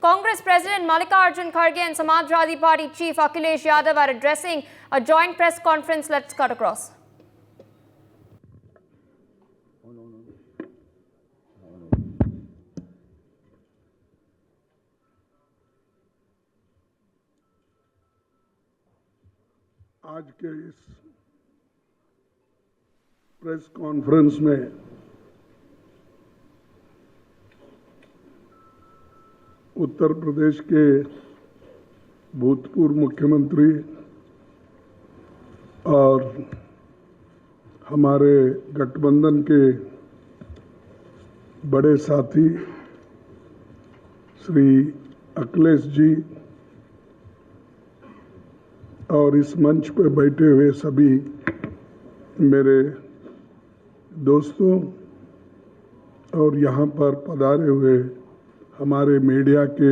Congress President Mallikarjun Kharge and Samajwadi Party Chief Akhilesh Yadav are addressing a joint press conference. Let's cut across. आज के इस press conference में उत्तर प्रदेश के भूतपूर्व मुख्यमंत्री और हमारे गठबंधन के बड़े साथी श्री अखिलेश जी और इस मंच पर बैठे हुए सभी मेरे दोस्तों और यहाँ पर पधारे हुए हमारे मीडिया के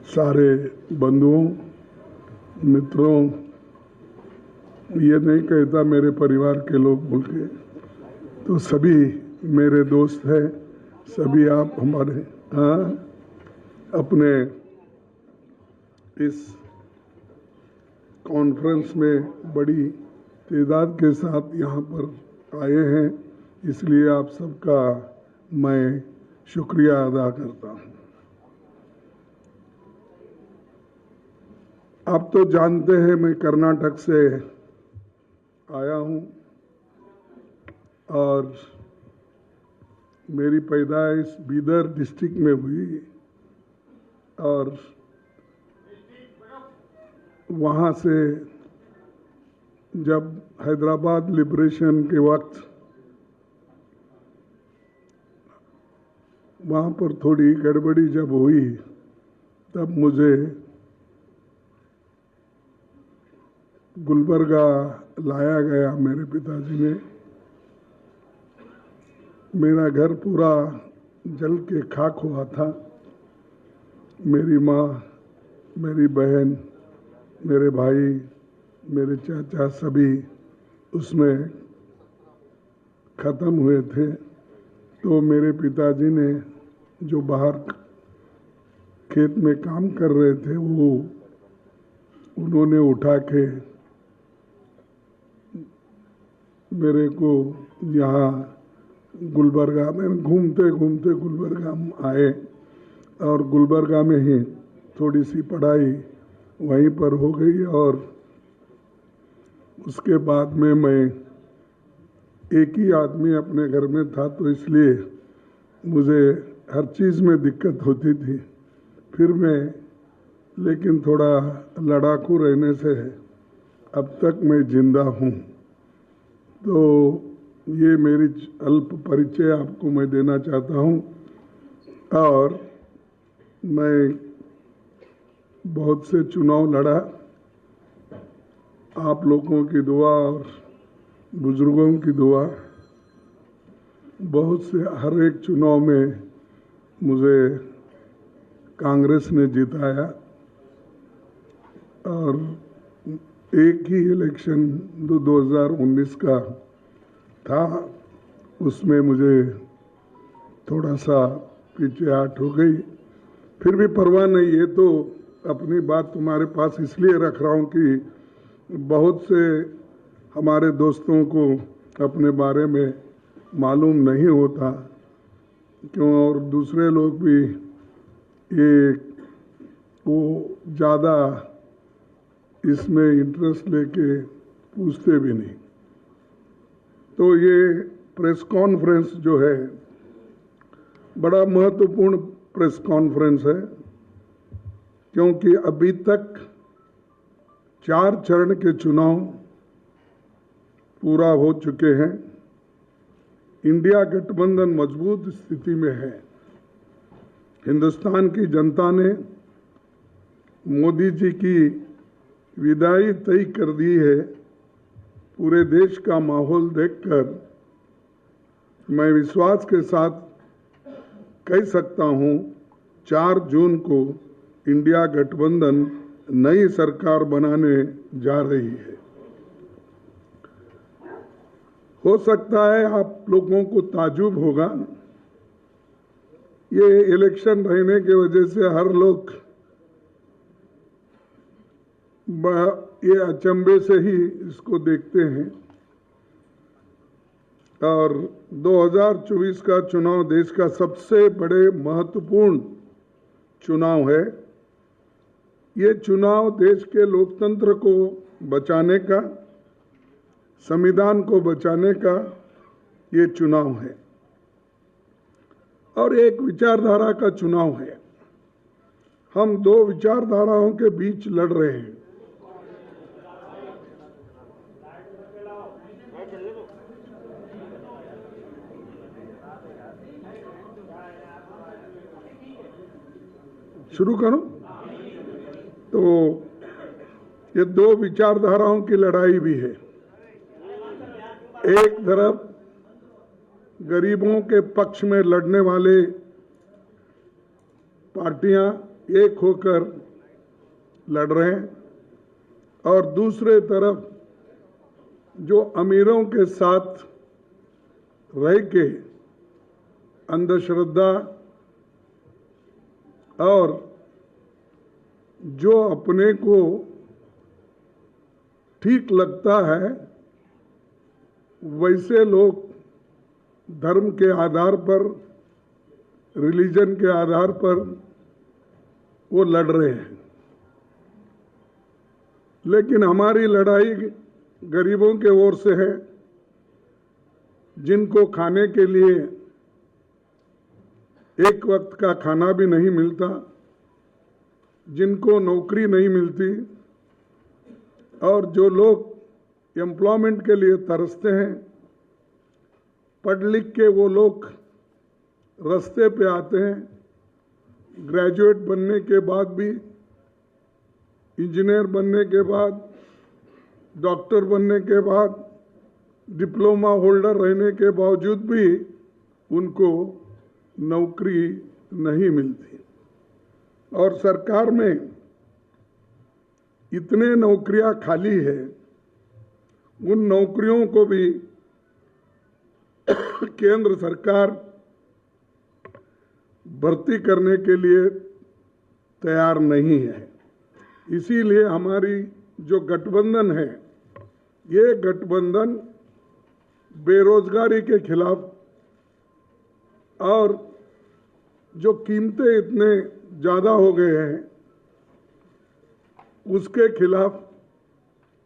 सारे बंधुओं मित्रों, ये नहीं कहता मेरे परिवार के लोग बोल के, तो सभी मेरे दोस्त हैं, सभी आप हमारे अपने इस कॉन्फ्रेंस में बड़ी तादाद के साथ यहाँ पर आए हैं, इसलिए आप सबका मैं शुक्रिया अदा करता हूँ। आप तो जानते हैं मैं कर्नाटक से आया हूँ और मेरी पैदाइश बीदर डिस्ट्रिक्ट में हुई और वहाँ से जब हैदराबाद लिबरेशन के वक्त वहाँ पर थोड़ी गड़बड़ी जब हुई तब मुझे गुलबर्गा लाया गया मेरे पिताजी ने। मेरा घर पूरा जल के खाक हुआ था। मेरी माँ, मेरी बहन, मेरे भाई, मेरे चाचा सभी उसमें ख़त्म हुए थे। तो मेरे पिताजी ने जो बाहर खेत में काम कर रहे थे वो उन्होंने उठा के मेरे को यहाँ गुलबर्गा में घूमते घूमते गुलबर्गा आए और गुलबर्गा में ही थोड़ी सी पढ़ाई वहीं पर हो गई और उसके बाद में मैं एक ही आदमी अपने घर में था तो इसलिए मुझे हर चीज़ में दिक्कत होती थी। फिर मैं लेकिन थोड़ा लड़ाकू रहने से अब तक मैं जिंदा हूँ। तो ये मेरी अल्प परिचय आपको मैं देना चाहता हूँ और मैं बहुत से चुनाव लड़ा। आप लोगों की दुआ और बुजुर्गों की दुआ, बहुत से हर एक चुनाव में मुझे कांग्रेस ने जिताया और एक ही इलेक्शन 2019 का था, उसमें मुझे थोड़ा सा पीछेहट हो गई। फिर भी परवाह नहीं, ये तो अपनी बात तुम्हारे पास इसलिए रख रहा हूँ कि बहुत से हमारे दोस्तों को अपने बारे में मालूम नहीं होता क्यों, और दूसरे लोग भी ये वो ज़्यादा इसमें इंटरेस्ट लेके पूछते भी नहीं। तो ये प्रेस कॉन्फ्रेंस जो है बड़ा महत्वपूर्ण प्रेस कॉन्फ्रेंस है क्योंकि अभी तक 4 चरण के चुनाव पूरा हो चुके हैं। इंडिया गठबंधन मजबूत स्थिति में है। हिंदुस्तान की जनता ने मोदी जी की विदाई तय कर दी है। पूरे देश का माहौल देखकर मैं विश्वास के साथ कह सकता हूं 4 जून को इंडिया गठबंधन नई सरकार बनाने जा रही है। हो सकता है आप लोगों को ताज्जुब होगा, ये इलेक्शन रहने की वजह से हर लोग ये अचंभे से ही इसको देखते हैं। और 2024 का चुनाव देश का सबसे बड़े महत्वपूर्ण चुनाव है। ये चुनाव देश के लोकतंत्र को बचाने का, संविधान को बचाने का ये चुनाव है और एक विचारधारा का चुनाव है। हम दो विचारधाराओं के बीच लड़ रहे हैं। शुरू करो। तो ये दो विचारधाराओं की लड़ाई भी है। एक तरफ गरीबों के पक्ष में लड़ने वाले पार्टियां एक होकर लड़ रहे हैं और दूसरे तरफ जो अमीरों के साथ रह के अंधश्रद्धा और जो अपने को ठीक लगता है वैसे लोग धर्म के आधार पर, रिलीजन के आधार पर वो लड़ रहे हैं। लेकिन हमारी लड़ाई गरीबों के ओर से है, जिनको खाने के लिए एक वक्त का खाना भी नहीं मिलता, जिनको नौकरी नहीं मिलती और जो लोग एम्प्लॉयमेंट के लिए तरसते हैं। पढ़ लिख के वो लोग रास्ते पे आते हैं, ग्रेजुएट बनने के बाद भी, इंजीनियर बनने के बाद, डॉक्टर बनने के बाद, डिप्लोमा होल्डर रहने के बावजूद भी उनको नौकरी नहीं मिलती और सरकार में इतने नौकरियां खाली है, उन नौकरियों को भी केंद्र सरकार भर्ती करने के लिए तैयार नहीं है। इसीलिए हमारी जो गठबंधन है, ये गठबंधन बेरोजगारी के खिलाफ और जो कीमतें इतने ज़्यादा हो गए हैं उसके खिलाफ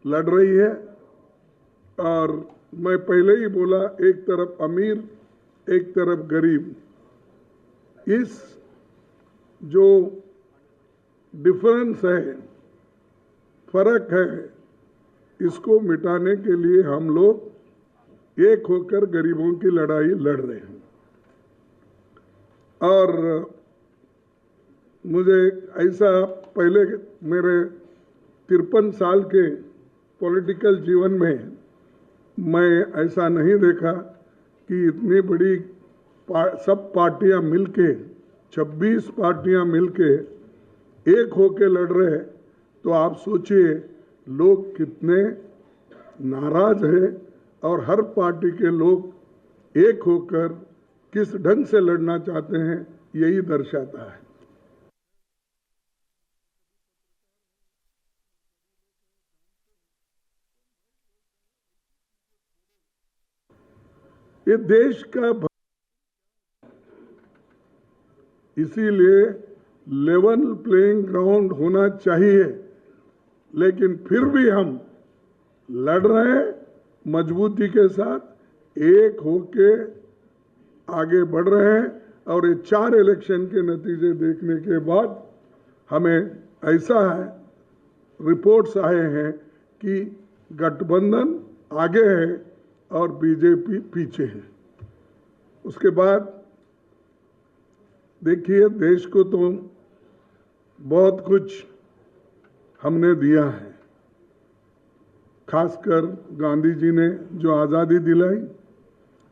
लड़ रही है। और मैं पहले ही बोला, एक तरफ अमीर, एक तरफ गरीब, इस जो डिफरेंस है, फर्क है, इसको मिटाने के लिए हम लोग एक होकर गरीबों की लड़ाई लड़ रहे हैं। और मुझे ऐसा पहले मेरे 53 साल के पॉलिटिकल जीवन में मैं ऐसा नहीं देखा कि इतनी बड़ी सब पार्टियां मिलके, 26 पार्टियां मिलके एक होके लड़ रहे हैं। तो आप सोचिए लोग कितने नाराज हैं और हर पार्टी के लोग एक होकर किस ढंग से लड़ना चाहते हैं, यही दर्शाता है। ये देश का इसीलिए लेवल प्लेइंग ग्राउंड होना चाहिए, लेकिन फिर भी हम लड़ रहे हैं मजबूती के साथ, एक होके आगे बढ़ रहे हैं। और ये 4 इलेक्शन के नतीजे देखने के बाद हमें ऐसा है, रिपोर्ट्स आए हैं कि गठबंधन आगे है और बीजेपी पीछे है। उसके बाद देखिए, देश को तो बहुत कुछ हमने दिया है, खासकर गांधी जी ने जो आज़ादी दिलाई,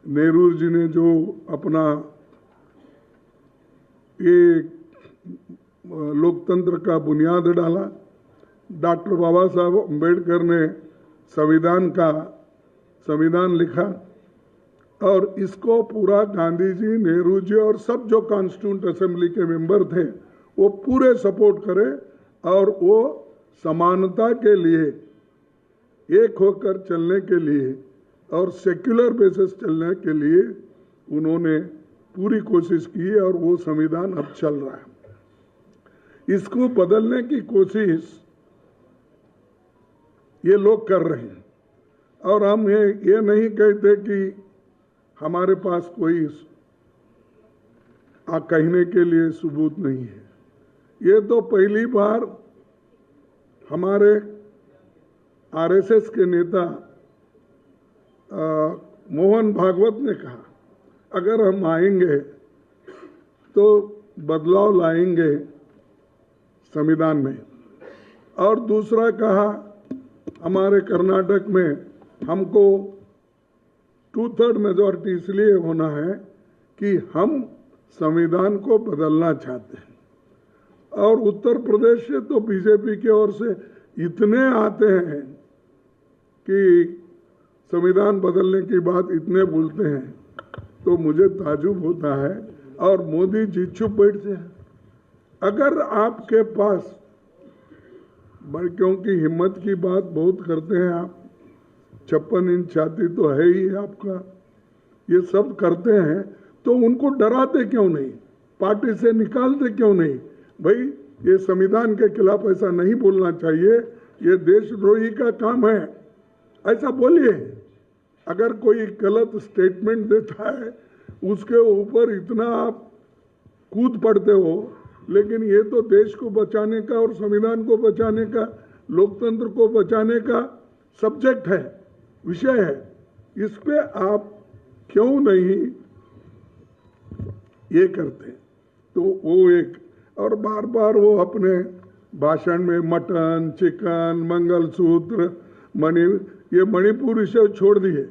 नेहरू जी ने जो अपना ये लोकतंत्र का बुनियाद डाला, डॉक्टर बाबा साहब अम्बेडकर ने संविधान लिखा और इसको पूरा गांधी जी, नेहरू जी और सब जो कॉन्स्टिट्यूंट असेंबली के मेंबर थे वो पूरे सपोर्ट करें और वो समानता के लिए, एक होकर चलने के लिए और सेक्युलर बेसिस चलने के लिए उन्होंने पूरी कोशिश की और वो संविधान अब चल रहा है। इसको बदलने की कोशिश ये लोग कर रहे हैं और हम ये नहीं कहते कि हमारे पास कोई कहने के लिए सबूत नहीं है। ये तो पहली बार हमारे आरएसएस के नेता मोहन भागवत ने कहा, अगर हम आएंगे तो बदलाव लाएंगे संविधान में। और दूसरा कहा, हमारे कर्नाटक में हमको 2/3 मेजॉरिटी इसलिए होना है कि हम संविधान को बदलना चाहते हैं। और उत्तर प्रदेश से तो बीजेपी की ओर से इतने आते हैं कि संविधान बदलने की बात इतने बोलते हैं, तो मुझे ताजुब होता है। और मोदी जी चुप बैठते हैं। अगर आपके पास, क्योंकि हिम्मत की बात बहुत करते हैं आप, 56 इंच छाती तो है ही आपका, ये सब करते हैं, तो उनको डराते क्यों नहीं, पार्टी से निकालते क्यों नहीं? भाई ये संविधान के खिलाफ ऐसा नहीं बोलना चाहिए, ये देशद्रोही का काम है, ऐसा बोलिए। अगर कोई गलत स्टेटमेंट देता है उसके ऊपर इतना आप कूद पड़ते हो, लेकिन ये तो देश को बचाने का और संविधान को बचाने का, लोकतंत्र को बचाने का सब्जेक्ट है, विषय है। इस पे आप क्यों नहीं ये करते? तो वो एक, और बार बार वो अपने भाषण में मटन, चिकन, मंगलसूत्र, ये मणिपुर विषय छोड़ दिए,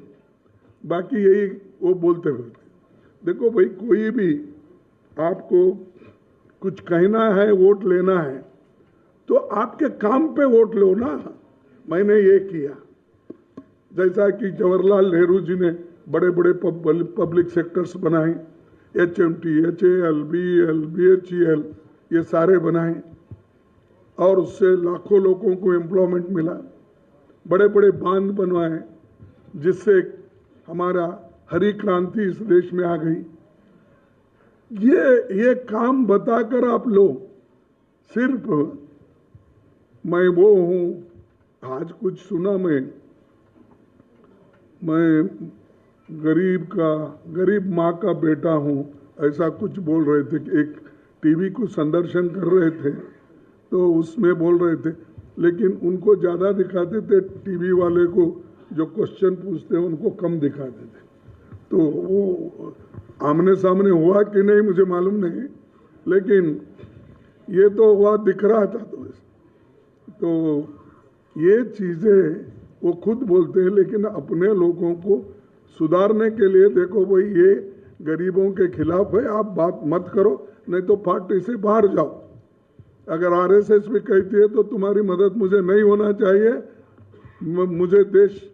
बाकी यही वो बोलते हुए। देखो भाई, कोई भी आपको कुछ कहना है, वोट लेना है, तो आपके काम पे वोट लो ना। मैंने ये किया, जैसा कि जवाहरलाल नेहरू जी ने बड़े बड़े पब्लिक सेक्टर्स बनाए, HMT, HAL, BEL, BHEL, ये सारे बनाए और उससे लाखों लोगों को एम्प्लॉयमेंट मिला। बड़े बड़े बांध बनवाए जिससे हमारा हरी क्रांति इस देश में आ गई। ये काम बताकर आप लोग सिर्फ मैं वो हूं, आज कुछ सुना मैं गरीब माँ का बेटा हूं, ऐसा कुछ बोल रहे थे कि एक टीवी को संदर्शन कर रहे थे तो उसमें बोल रहे थे, लेकिन उनको ज़्यादा दिखाते थे, टीवी वाले को जो क्वेश्चन पूछते हैं उनको कम दिखाते थे। तो वो आमने सामने हुआ कि नहीं मुझे मालूम नहीं, लेकिन ये तो हुआ, दिख रहा था। तो ये चीज़ें वो खुद बोलते हैं, लेकिन अपने लोगों को सुधारने के लिए देखो भाई, ये गरीबों के खिलाफ है, आप बात मत करो, नहीं तो पार्टी से बाहर जाओ। अगर आरएसएस भी कहती है तो तुम्हारी मदद मुझे नहीं होना चाहिए, मुझे देश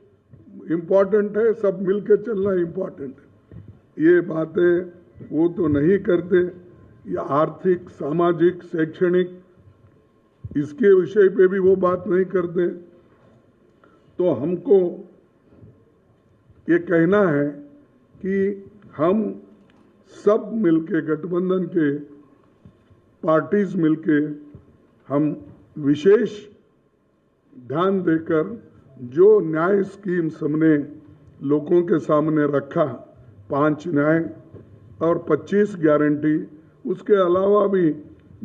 इम्पोर्टेंट है, सब मिलके चलना इम्पोर्टेंट है। ये बातें वो तो नहीं करते। ये आर्थिक, सामाजिक, शैक्षणिक, इसके विषय पे भी वो बात नहीं करते। तो हमको ये कहना है कि हम सब मिलके, गठबंधन के पार्टीज मिलके, हम विशेष ध्यान देकर जो न्याय स्कीम्स हमने लोगों के सामने रखा, 5 न्याय और 25 गारंटी, उसके अलावा भी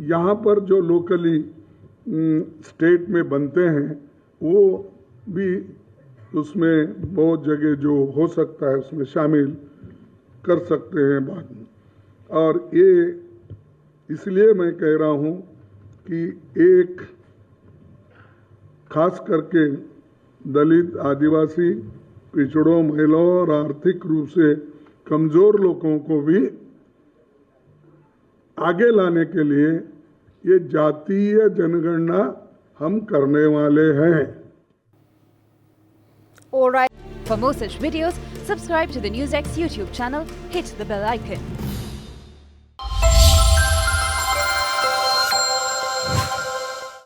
यहाँ पर जो लोकली स्टेट में बनते हैं वो भी उसमें बहुत जगह जो हो सकता है उसमें शामिल कर सकते हैं बाद में। और ये इसलिए मैं कह रहा हूँ कि एक खास करके दलित, आदिवासी, पिछड़ों, महिलाओं और आर्थिक रूप से कमजोर लोगों को भी आगे लाने के लिए ये जातीय जनगणना हम करने वाले हैं। All right. For more such videos, subscribe to the NewsX YouTube channel, hit the bell icon.